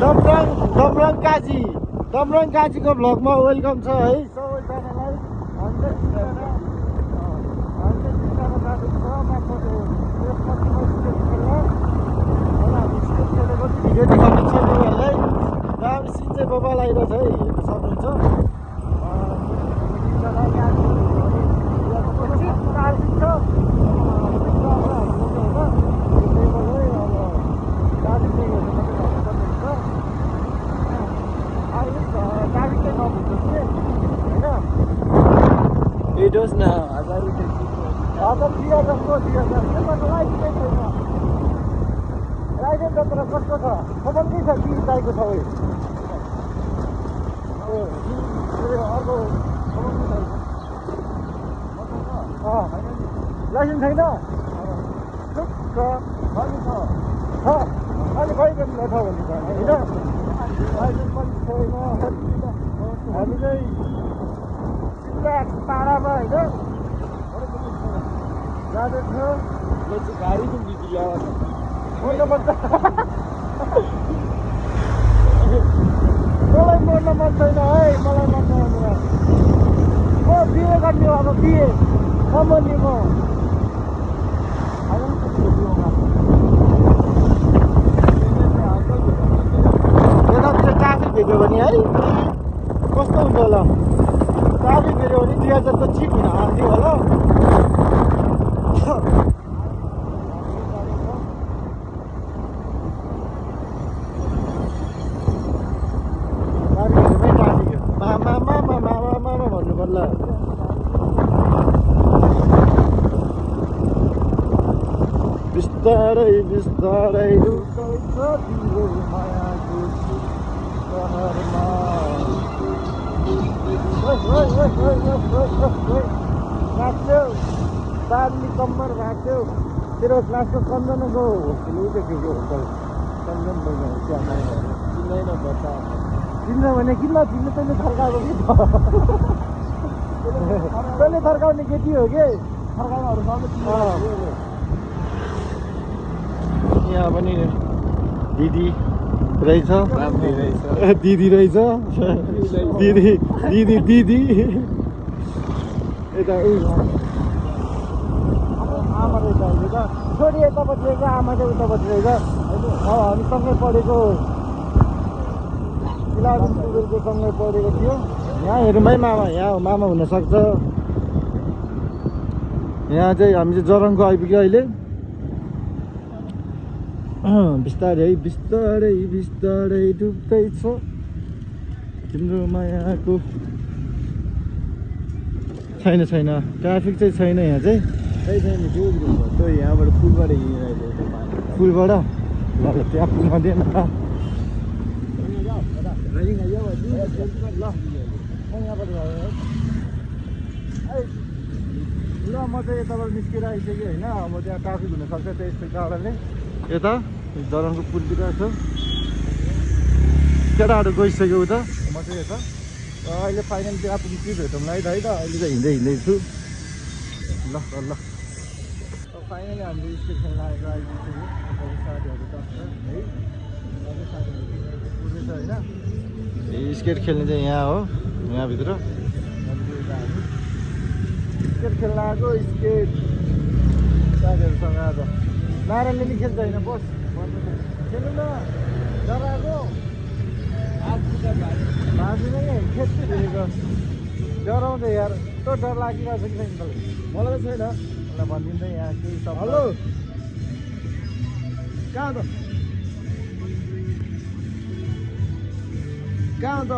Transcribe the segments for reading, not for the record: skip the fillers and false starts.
दमरङ काजीको भ्लगमा welcome छ है सबैजनालाई। भिडियो देखाउने छ तपाईँहरूलाई। राम्रो सिन चाहिँ बबाल आइरहेछ है, हेर्न सक्नुहुन्छ। It does now. As I can see. Other 3,000 go 3,000. This was right there. Right there, that's the first one. How many is a key type of way? License है ना? का खाली था भाई बन बैठा हुआ है ना? लाइसेंस बन है ना? हामी चाहिँ पारामा होइन जाँदैछ। यो चाहिँ गाडी पनि बिग्रियो मलाई मर्न मन छैन है, मलाई मन छैन। म बिहे गर्ने अब बिहे कम्पनी म यता चाहिँ ट्राफिक भेट्यो भने है कस्तो हुन्छ होला। ट्राफिक भेट्यो भने 2000 त चिप हुन आउँथ्यो होला। ट्राफिकहरूमै ट्राफिक हो। मामा भन्नु पर्ला। बिस्तारै बिस्तारै डुब्दैछ तिम्रो मायाको सहरमा। राख्थ्यौ बार्ली कम्मर राख्थ्यौ। तेरो क्लासको कञ्जनको होस्टेल उठेको होस्टेल कञ्जन बहिनी चिन्दैन बच्चा चिन्दैन भने किन चिन्नु? तैँले थर्काएको कि तैँले थर्काउने केटी हो कि यहाँ पनि दिदी रहेछ, दिदी रहेछ, दिदी यता आमा रहेछ अहिले त। छोरी यतापट्टि रहेछ, आमा चाहिँ उतापट्टि रहेछ। हामी सँगै पढेको इलाको सँगै पढेको थियो। यहाँ हेरौँ है मामा, यहाँ मामा हुनसक्छ। यहाँ चाहिँ हामी चाहिँ जरङको आइपुग्यो अहिले। बिस्तारै बिस्तारै बिस्तारै डुब्दैछ तिम्रो मायाको। छैन ट्राफिक चाहिँ छैन यहाँ चाहिँ। तो यहाँबाट पुलबाट हिँडिरहेको पुलबाट ल त्यहाँ पुलमा दिएन ल। म चाहिँ यताबाट निस्केर आइसकेँ होइन। अब त्यहाँ ट्राफिक हुनसक्छ त्यस्तो कारणले यता जरङको पुलतिर छ। केटाहरू गइसक्यो उता, म चाहिँ यता। अहिले फाइनल त्यहाँ पुग्छु भेटौँला है त अहिले चाहिँ हिँड्दैछु। ल फाइनली हामीले स्केट खेल्न आइपुग्यो। साथीहरू त है पुग्दैछ होइन। स्केट खेल्ने चाहिँ यहाँ हो, यहाँभित्र स्केट खेल्न आएको। स्केट साथीहरूसँग आज नारायणले नि खेल्छ होइन बस खेल्नु न डराएको भाँच्नु नै खेल्छु फेरेको डराउँछ यार। त डर लागिरहेको छ कि छैन तपाईँलाई? मलाई त छैन। मलाई भनिदिँदै यहाँ केही सब। हेलो कहाँ त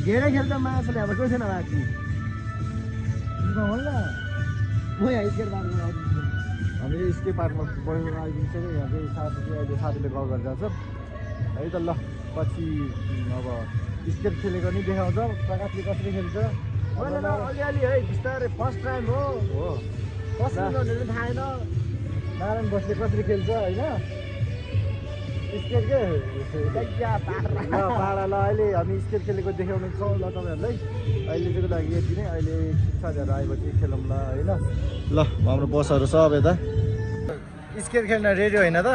घेरै खेल्छ माछाले हाम्रो कोही छैन भाँच्नु होला। म यहाँ स्केट पार्कमा आइपुग्छु। हामी स्केट पार्कमा बढेर आइपुग्छौँ। यहाँ चाहिँ अहिले साथीले कल गरेर जान्छ है त। ल पछि अब स्केट खेलेको नि देखाउँछ प्रकाशले कसरी खेल्छ। अलिअलि है बिस्तारै फर्स्ट टाइम हो कसरी गर्ने पनि थाहा छैन। नारायण बसले कसरी खेल्छ होइन स्केट के पाडा। ल अहिले हामी स्केट खेलेको देखाउने छौँ ल तपाईँहरूलाई। अहिले चाहिँ लागि यति नै। अहिले साथीहरू आएपछि खेलौँ ल होइन। ल हाम्रो बसहरू सब यता स्केट खेल्न रेडी होइन त।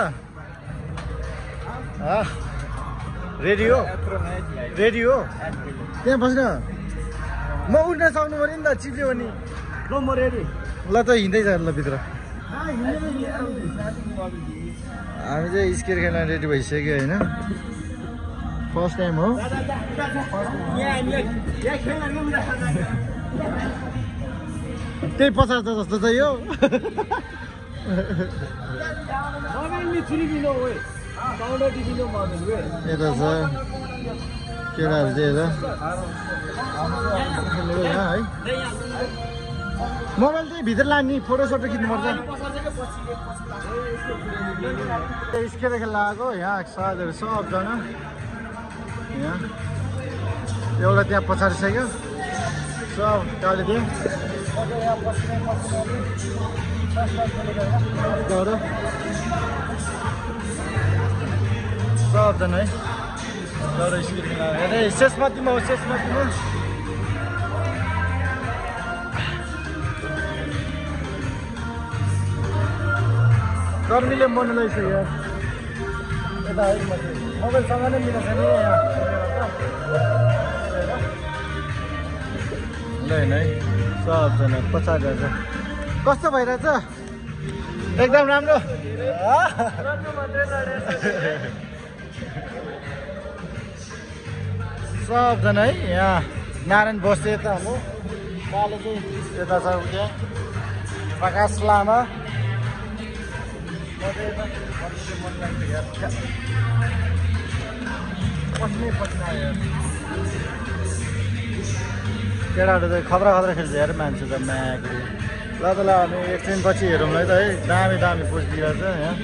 रेडी हो रेडी हो त्यहाँ बस्न म उठ्न सक्नु पऱ्यो नि त चिप्ल्यो भने ल म रेडी ल त हिँड्दै जानु ल भित्र हामी चाहिँ स्केट खेल्न रेडी भइसक्यो होइन फर्स्ट टाइम हो त्यही पचास जस्तो छ यो यता छ केटाहरू चाहिँ यता है मोबाइल चाहिँ भित्र लाने फोटोसोटो खिच्नुपर्छ स्केट खेल्न आएको यहाँ साथीहरू सबजना यहाँ एउटा त्यहाँ पछाडि सक्यो सब कालेदेखि सबजना है एउटा स्केट खेल्न हेर्दै शेषमतीमा हो शेषमतीमा गर्मीले मन रहेछ यार यता है मोबाइलसँग नै मिलेको छैन ल है सबजना पछाडि छ कस्तो भइरहेछ एकदम राम्रो सबजना है यहाँ नारायण बस्दै यता हो काले चाहिँ यता छ त्यहाँ प्रकाश लामा केटाहरू चाहिँ खतरा खतरा खेल्छ हेर मान्छे त म्याग ल त ल हामी एकछिन पछि हेरौँ है त है दामी दामी पोस्ट दिइरहेछ यहाँ